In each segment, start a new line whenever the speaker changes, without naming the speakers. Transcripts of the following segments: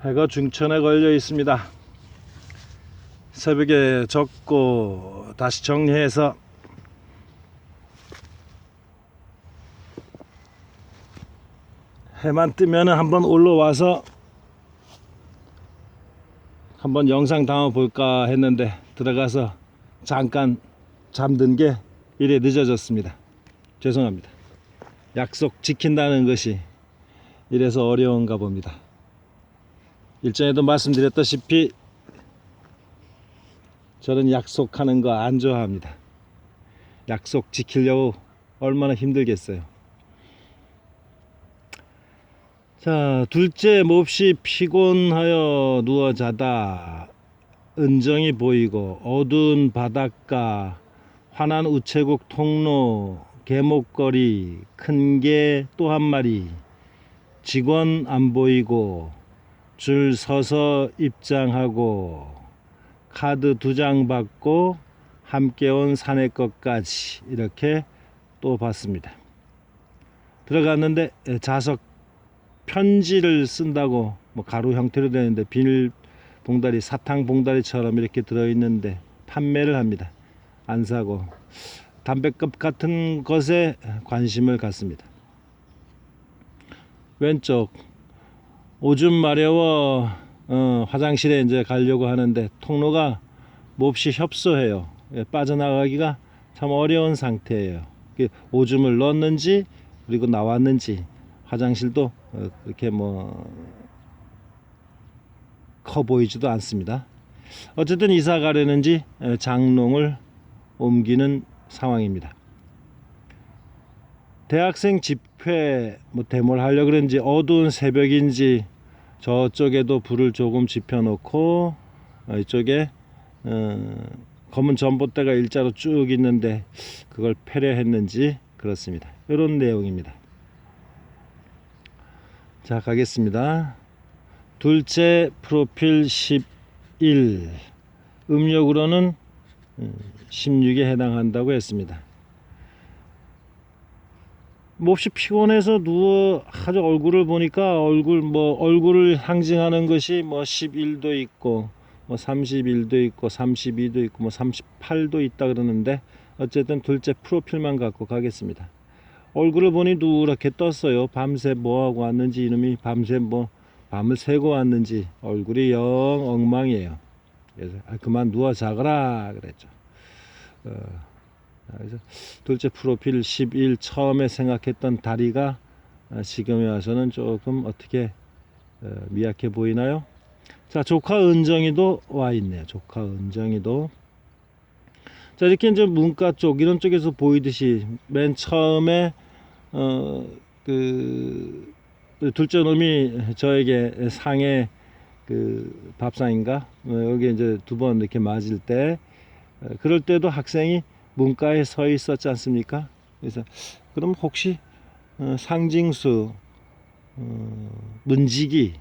해가 중천에 걸려 있습니다. 새벽에 적고 다시 정리해서 해만 뜨면 한번 올라와서 한번 영상 담아 볼까 했는데 들어가서 잠깐 잠든 게 이래 늦어졌습니다. 죄송합니다. 약속 지킨다는 것이 이래서 어려운가 봅니다. 일전에도 말씀드렸다시피 저는 약속하는 거 안 좋아합니다. 약속 지키려고 얼마나 힘들겠어요. 자, 둘째 몹시 피곤하여 누워 자다 은정이 보이고 어두운 바닷가 환한 우체국 통로 개목걸이 큰 개 또 한 마리 직원 안 보이고 줄 서서 입장하고 카드 2장 받고 함께 온 사내 것까지 이렇게 또 봤습니다. 들어갔는데 자석 편지를 쓴다고 뭐 가루 형태로 되는데 비닐 봉다리 사탕 봉다리처럼 이렇게 들어있는데 판매를 합니다. 안 사고 담배값 같은 것에 관심을 갖습니다. 왼쪽 오줌 마려워 화장실에 이제 가려고 하는데 통로가 몹시 협소해요. 빠져나가기가 참 어려운 상태예요. 오줌을 넣었는지 그리고 나왔는지 화장실도 그렇게 커 보이지도 않습니다. 어쨌든 이사 가려는지 장롱을 옮기는 상황입니다. 대학생 집회 데모를 하려고 그런지 어두운 새벽인지 저쪽에도 불을 조금 지펴놓고 이쪽에 검은 전봇대가 일자로 쭉 있는데 그걸 패려했는지 그렇습니다. 이런 내용입니다. 자, 가겠습니다. 둘째 프로필 11 음력으로는 16에 해당한다고 했습니다. 몹시 피곤해서 누워 아주 얼굴을 보니까 얼굴을 상징하는 것이 11도 있고 31도 있고 32도 있고 38도 있다 그러는데 어쨌든 둘째 프로필만 갖고 가겠습니다. 얼굴을 보니 누렇게 떴어요. 밤새 뭐하고 왔는지 이놈이 밤새 밤을 새고 왔는지 얼굴이 영 엉망이에요. 그래서 그만 누워 자거라 그랬죠. 그래서 둘째 프로필 11 처음에 생각했던 다리가 지금에 와서는 조금 어떻게 미약해 보이나요? 자, 조카 은정이도 와 있네요. 조카 은정이도. 자, 이렇게 이제 문가 쪽 이런 쪽에서 보이듯이 맨 처음에 둘째 놈이 저에게 상해 밥상인가 여기 이제 2번 이렇게 맞을 때 그럴 때도 학생이 문가에 서 있었지 않습니까? 그래서 그럼 혹시 상징수 문지기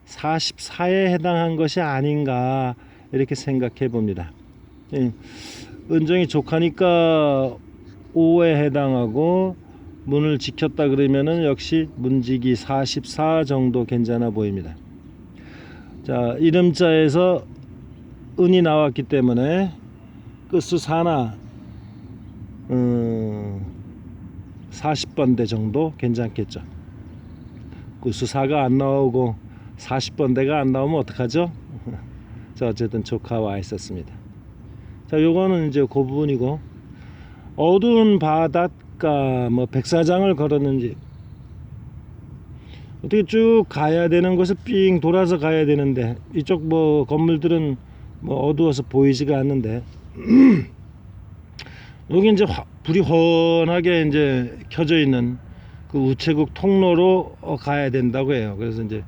44에 해당한 것이 아닌가 이렇게 생각해 봅니다. 은정이 조카니까 5에 해당하고 문을 지켰다 그러면은 역시 문지기 44 정도 괜찮아 보입니다. 자, 이름자에서 은이 나왔기 때문에 끝수 사나 40번대 정도 괜찮겠죠. 끝수 4가 안 나오고 40번대가 안 나오면 어떡하죠? 자, 어쨌든 조카와 있었습니다. 자, 요거는 이제 그 부분이고 어두운 바닷가 백사장을 걸었는지 어떻게 쭉 가야 되는 것을 삥 돌아서 가야 되는데 이쪽 건물들은 어두워서 보이지가 않는데 여기 이제 불이 훤하게 이제 켜져 있는 그 우체국 통로로 가야 된다고 해요. 그래서 이제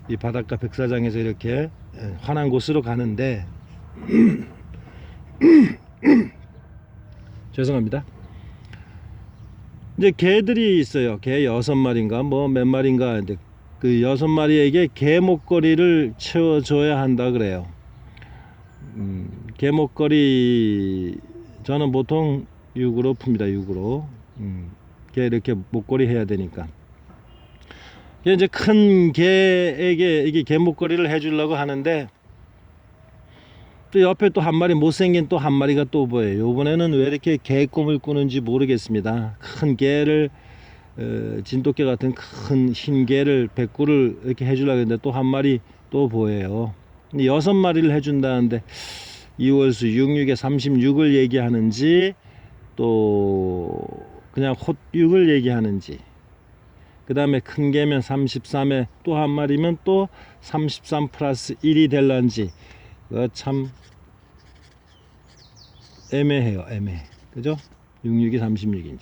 이 바닷가 백사장에서 이렇게 환한 곳으로 가는데 죄송합니다. 이제 개들이 있어요. 개 6마리인가 몇 마리인가 이제 그 6마리에게 개 목걸이를 채워줘야 한다 그래요. 개 목걸이 저는 보통 6으로 풉니다. 6으로 개 이렇게 목걸이 해야 되니까 이게 이제 큰 개에게 이게 개목걸이를 해주려고 하는데 또 옆에 또 한 마리 못생긴 또 한 마리가 또 보여요. 이번에는 왜 이렇게 개 꿈을 꾸는지 모르겠습니다. 큰 개를 진돗개 같은 큰 흰 개를 백구를 이렇게 해주려고 했는데 또 한 마리 또 보여요. 근데 6마리를 해준다는데 2월수 66에 36을 얘기하는지 또 그냥 홑6을 얘기하는지, 그 다음에 큰 개면 33에 또 한 마리면 또 33 플러스 1이 될런지 참 애매해요. 애매해. 그죠? 66이 36인지.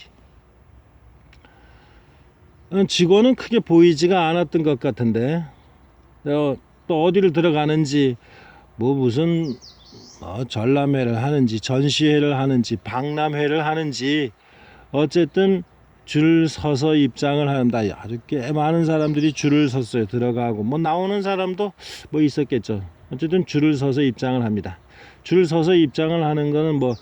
직원은 크게 보이지가 않았던 것 같은데 또 어디를 들어가는지 뭐 무슨 전람회를 하는지 전시회를 하는지 박람회를 하는지 어쨌든 줄 서서 입장을 한다. 아주 꽤 많은 사람들이 줄을 섰어요. 들어가고 뭐 나오는 사람도 뭐 있었겠죠. 어쨌든 줄을 서서 입장을 합니다. 줄 서서 입장을 하는 거는 뭐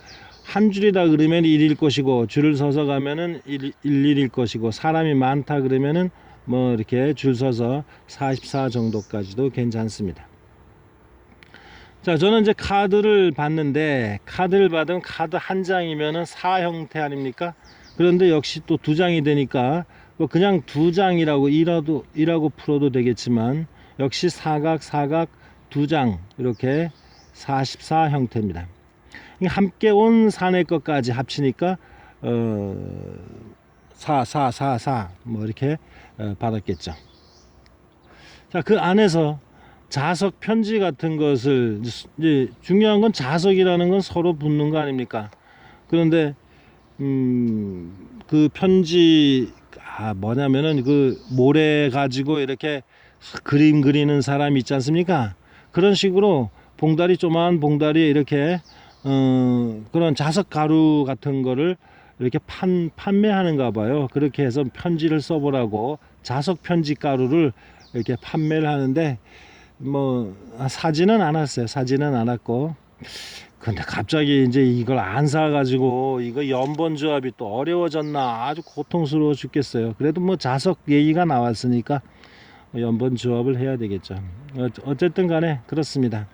한 줄이다 그러면 1일 것이고, 줄을 서서 가면은 1일일 것이고, 사람이 많다 그러면은 뭐 이렇게 줄 서서 44 정도까지도 괜찮습니다. 자, 저는 이제 카드를 봤는데, 카드를 받으면 카드 한 장이면은 4 형태 아닙니까? 그런데 역시 또 2장이 되니까 뭐 그냥 2장이라고 이라고 풀어도 되겠지만 역시 사각 2장 이렇게 44 형태입니다. 함께 온 사내 것까지 합치니까 4 뭐 이렇게 받았겠죠. 자, 그 안에서 자석 편지 같은 것을, 이제 중요한 건 자석이라는 건 서로 붙는 거 아닙니까? 그런데 그 편지 뭐냐면은 그 모래 가지고 이렇게 그림 그리는 사람 있지 않습니까? 그런 식으로 봉다리, 조그만 봉다리에 이렇게 그런 자석 가루 같은 거를 이렇게 판매하는가 봐요. 그렇게 해서 편지를 써보라고 자석 편지 가루를 이렇게 판매를 하는데 뭐 사지는 않았어요. 사지는 않았고, 근데 갑자기 이제 이걸 안 사가지고 이거 연번 조합이 또 어려워졌나 아주 고통스러워 죽겠어요. 그래도 뭐 자석 얘기가 나왔으니까 연번 조합을 해야 되겠죠. 어쨌든 간에 그렇습니다.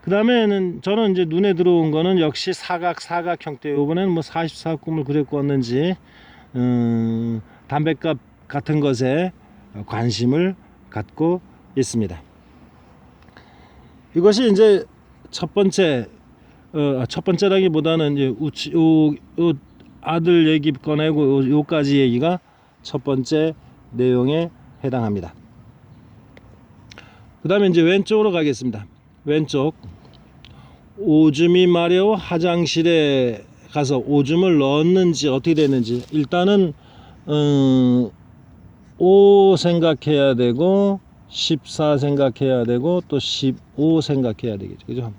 그 다음에는 저는 이제 눈에 들어온 거는 역시 사각 형태. 이번에는 뭐 44 꿈을 그래 꿨는지 담뱃값 같은 것에 관심을 갖고 있습니다. 이것이 이제 첫 번째라기보다는 이제 아들 얘기 꺼내고 요까지 얘기가 첫 번째 내용에 해당합니다. 그 다음에 이제 왼쪽으로 가겠습니다. 왼쪽, 오줌이 마려 화장실에 가서 오줌을 넣었는지 어떻게 됐는지 일단은 5 생각해야 되고 14 생각해야 되고 또 15 생각해야 되겠죠. 그죠?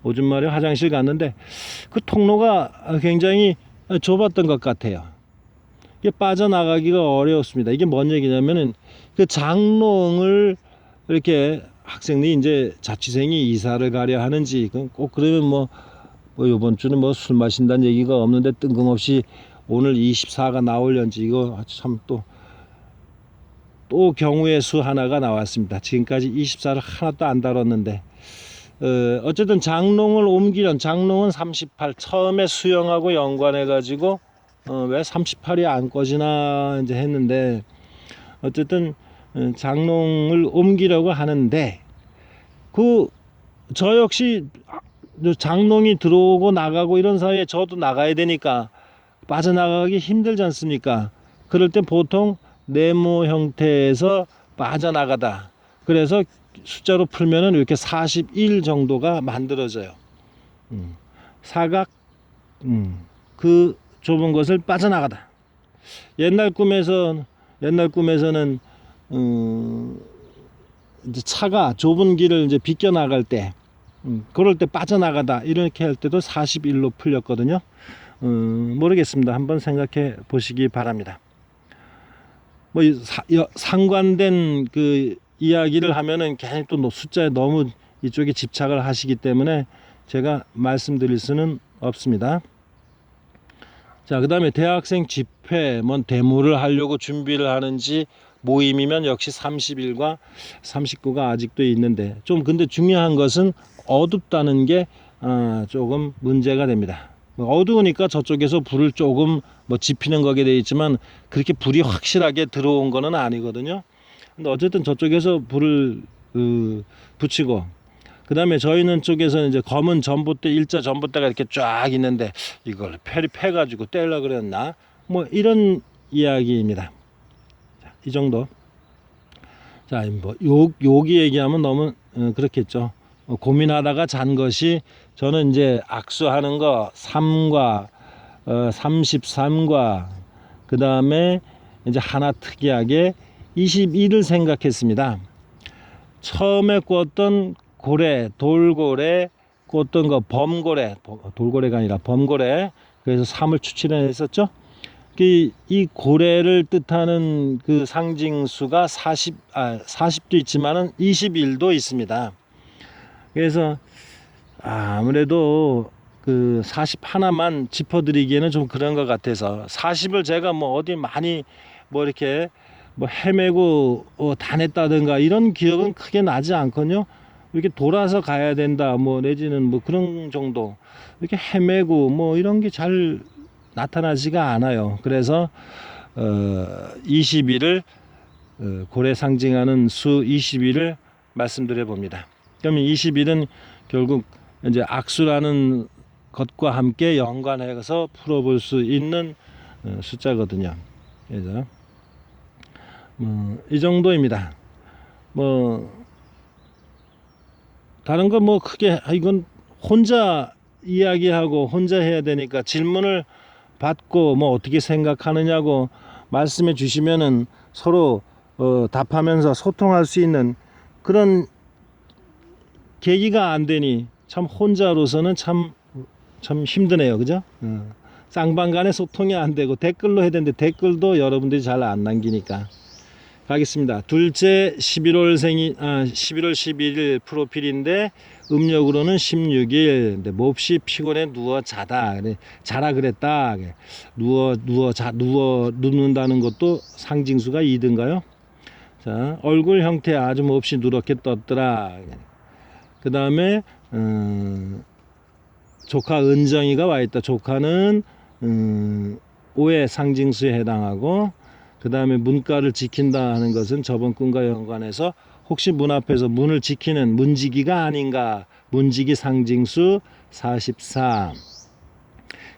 오줌 마려 화장실 갔는데 그 통로가 굉장히 좁았던 것 같아요. 이게 빠져나가기가 어려웠습니다. 이게 뭔 얘기냐면은 그 장롱을 이렇게 학생들이 이제 자취생이 이사를 가려 하는지 꼭 그러면 뭐 이번 주는 뭐 술 마신다는 얘기가 없는데 뜬금없이 오늘 24가 나올련지 이거 참 또 경우의 수 하나가 나왔습니다. 지금까지 24를 하나도 안 다뤘는데 어쨌든 장롱을 옮기련, 장롱은 38 처음에 수영하고 연관해 가지고 왜 38이 안 꺼지나 이제 했는데 어쨌든 장롱을 옮기려고 하는데 저 역시 장롱이 들어오고 나가고 이런 사이에 저도 나가야 되니까 빠져나가기 힘들지 않습니까? 그럴 때 보통 네모 형태에서 빠져나가다. 그래서 숫자로 풀면은 이렇게 41 정도가 만들어져요. 사각, 그 좁은 것을 빠져나가다. 옛날 꿈에서는 이제 차가 좁은 길을 이제 비껴 나갈 때, 그럴 때 빠져나가다 이렇게 할 때도 41로 풀렸거든요. 모르겠습니다. 한번 생각해 보시기 바랍니다. 뭐 상관된 그 이야기를 하면은 괜히 또 숫자에 너무 이쪽에 집착을 하시기 때문에 제가 말씀드릴 수는 없습니다. 자, 그 다음에 대학생 집회, 뭐 데모를 하려고 준비를 하는지 모임이면 역시 31과 39가 아직도 있는데, 좀 근데 중요한 것은 어둡다는 게 조금 문제가 됩니다. 어두우니까 저쪽에서 불을 조금 뭐 지피는 거게 돼 있지만 그렇게 불이 확실하게 들어온 거는 아니거든요. 근데 어쨌든 저쪽에서 불을 붙이고, 그 다음에 저희는 쪽에서는 이제 검은 전봇대, 일자 전봇대가 이렇게 쫙 있는데 이걸 패가지고 떼려 그랬나, 뭐 이런 이야기입니다. 자, 이 정도. 자, 뭐 여기 얘기하면 너무 그렇겠죠. 고민하다가 잔 것이, 저는 이제 악수하는 거 3과 33과 그 다음에 이제 하나 특이하게 21을 생각했습니다. 처음에 꿨던 고래, 돌고래, 꿨던 거 범고래, 돌고래가 아니라 범고래, 그래서 3을 추출해 했었죠. 이 고래를 뜻하는 그 상징수가 40도 있지만은 21도 있습니다. 그래서 아무래도 그 40 하나만 짚어드리기에는 좀 그런 것 같아서, 40을 제가 뭐 어디 많이 뭐 이렇게 뭐 헤매고 다녔다든가 이런 기억은 크게 나지 않거든요. 이렇게 돌아서 가야 된다 뭐 내지는 뭐 그런 정도, 이렇게 헤매고 뭐 이런 게 잘 나타나지가 않아요. 그래서 21을 고래 상징하는 수 21을 말씀드려 봅니다. 그러면 21은 결국 이제 악수라는 것과 함께 연관해서 풀어볼 수 있는 숫자거든요. 그래서 이 정도입니다. 뭐 다른 거 뭐 크게 이건 혼자 이야기하고 혼자 해야 되니까, 질문을 받고 뭐 어떻게 생각하느냐고 말씀해 주시면은 서로 답하면서 소통할 수 있는 그런 계기가 안 되니 참 혼자로서는 참 힘드네요. 그죠? 쌍방간에 소통이 안 되고 댓글로 해야 되는데 댓글도 여러분들이 잘 안 남기니까. 가겠습니다. 둘째 11월 11일 프로필인데 음력으로는 16일. 근데 몹시 피곤해 누워 자라 그랬다. 눕는다는 것도 상징수가 2인가요? 자, 얼굴 형태 아주 몹시 누렇게 떴더라. 그 다음에 조카 은정이가 와 있다. 조카는 5의 상징수에 해당하고, 그 다음에 문가를 지킨다 하는 것은 저번 꿈과 연관해서 혹시 문 앞에서 문을 지키는 문지기가 아닌가, 문지기 상징수 43.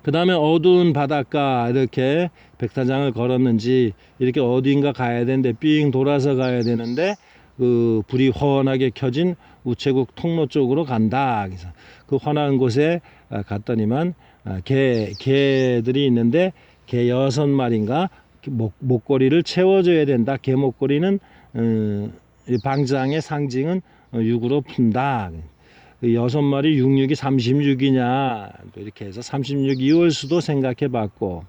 그 다음에 어두운 바닷가, 이렇게 백사장을 걸었는지 이렇게 어딘가 가야 되는데 삥 돌아서 가야 되는데 그 불이 훤하게 켜진 우체국 통로 쪽으로 간다. 그래서 그 환한 곳에 갔더니만 개들이 있는데 개 6마리인가 목걸이를 채워줘야 된다. 개 목걸이는 방장의 상징은 6으로 푼다. 6마리 66이 36이냐 이렇게 해서 36이 올 수도 생각해 봤고,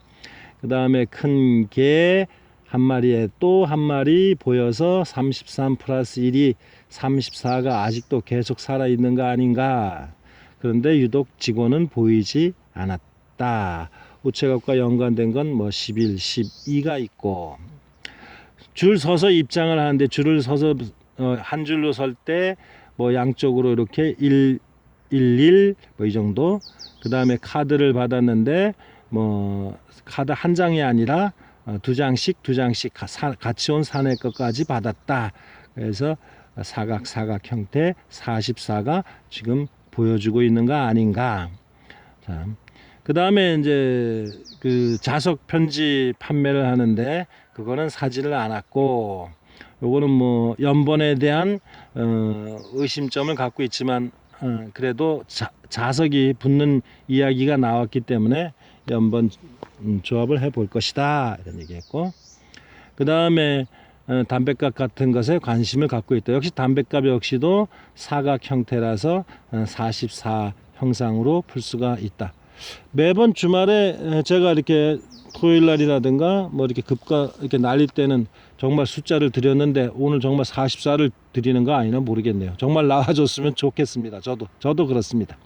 그 다음에 큰 개 한 마리에 또 한 마리 보여서 33 플러스 1이 34가 아직도 계속 살아있는 거 아닌가. 그런데 유독 직원은 보이지 않았다. 우체국과 연관된 건 뭐 11, 12가 있고, 줄 서서 입장을 하는데 줄을 서서 한 줄로 설 때 뭐 양쪽으로 이렇게 1, 1, 뭐 이 정도. 그 다음에 카드를 받았는데 뭐 카드 한 장이 아니라 두 장씩 같이 온 사내 것까지 받았다. 그래서 사각 형태 44가 지금 보여주고 있는 거 아닌가. 자, 그 다음에 이제 그 자석 편지 판매를 하는데 그거는 사지를 않았고, 요거는 뭐 연번에 대한 의심점을 갖고 있지만 그래도 자석이 붙는 이야기가 나왔기 때문에 연번 조합을 해볼 것이다 이런 얘기했고, 그 다음에 담뱃값 같은 것에 관심을 갖고 있다. 역시 담뱃값 역시도 사각 형태라서 44 형상으로 풀 수가 있다. 매번 주말에 제가 이렇게 토요일 날이라든가 뭐 이렇게 이렇게 날릴 때는 정말 숫자를 드렸는데 오늘 정말 44를 드리는 거 아니나 모르겠네요. 정말 나와줬으면 좋겠습니다. 저도 그렇습니다.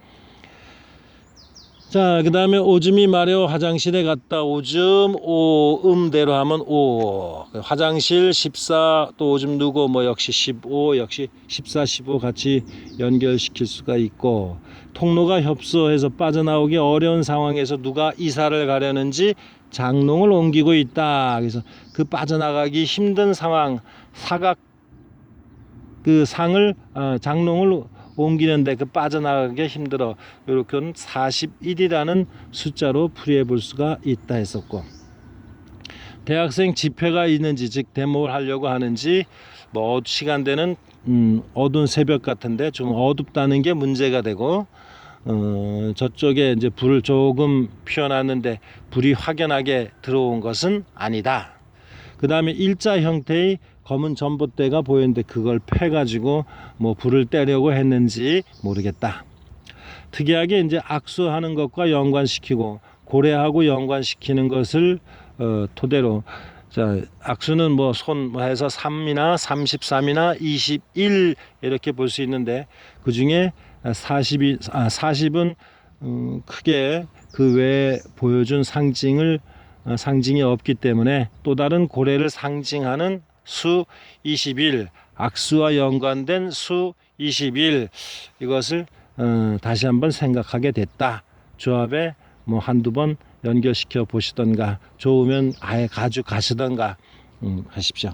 자, 그 다음에 오줌이 마려 화장실에 갔다. 오줌, 오음대로 하면 오. 화장실 14, 또 오줌 누고 뭐 역시 15, 역시 14, 15 같이 연결시킬 수가 있고, 통로가 협소해서 빠져나오기 어려운 상황에서 누가 이사를 가려는지 장롱을 옮기고 있다. 그래서 그 빠져나가기 힘든 상황, 사각 그 상을 장롱을 옮기는데 그 빠져나가기 힘들어. 이렇게 41이라는 숫자로 풀이해 볼 수가 있다 했었고, 대학생 집회가 있는지, 즉 데모를 하려고 하는지, 뭐 시간대는 어두운 새벽 같은데 좀 어둡다는 게 문제가 되고, 저쪽에 이제 불을 조금 피워놨는데 불이 확연하게 들어온 것은 아니다. 그 다음에 일자 형태의 검은 전봇대가 보였는데 그걸 패가지고 뭐 불을 떼려고 했는지 모르겠다. 특이하게 이제 악수하는 것과 연관시키고 고래하고 연관시키는 것을 토대로, 자, 악수는 뭐 손 해서 3이나 33이나 21 이렇게 볼 수 있는데, 그 중에 40은 크게 그 외에 보여준 상징이 없기 때문에 또 다른 고래를 상징하는 수 21, 악수와 연관된 수 21, 이것을 다시 한번 생각하게 됐다. 조합에 뭐 한두 번 연결시켜 보시던가, 좋으면 아예 가져가시던가 하십시오.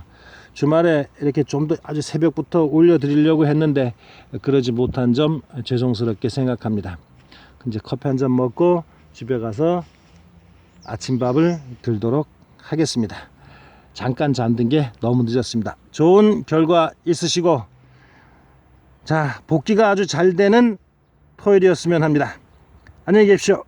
주말에 이렇게 좀 더 아주 새벽부터 올려드리려고 했는데 그러지 못한 점 죄송스럽게 생각합니다. 이제 커피 한 잔 먹고 집에 가서 아침밥을 들도록 하겠습니다. 잠깐 잠든 게 너무 늦었습니다. 좋은 결과 있으시고, 자, 복귀가 아주 잘 되는 토요일이었으면 합니다. 안녕히 계십시오.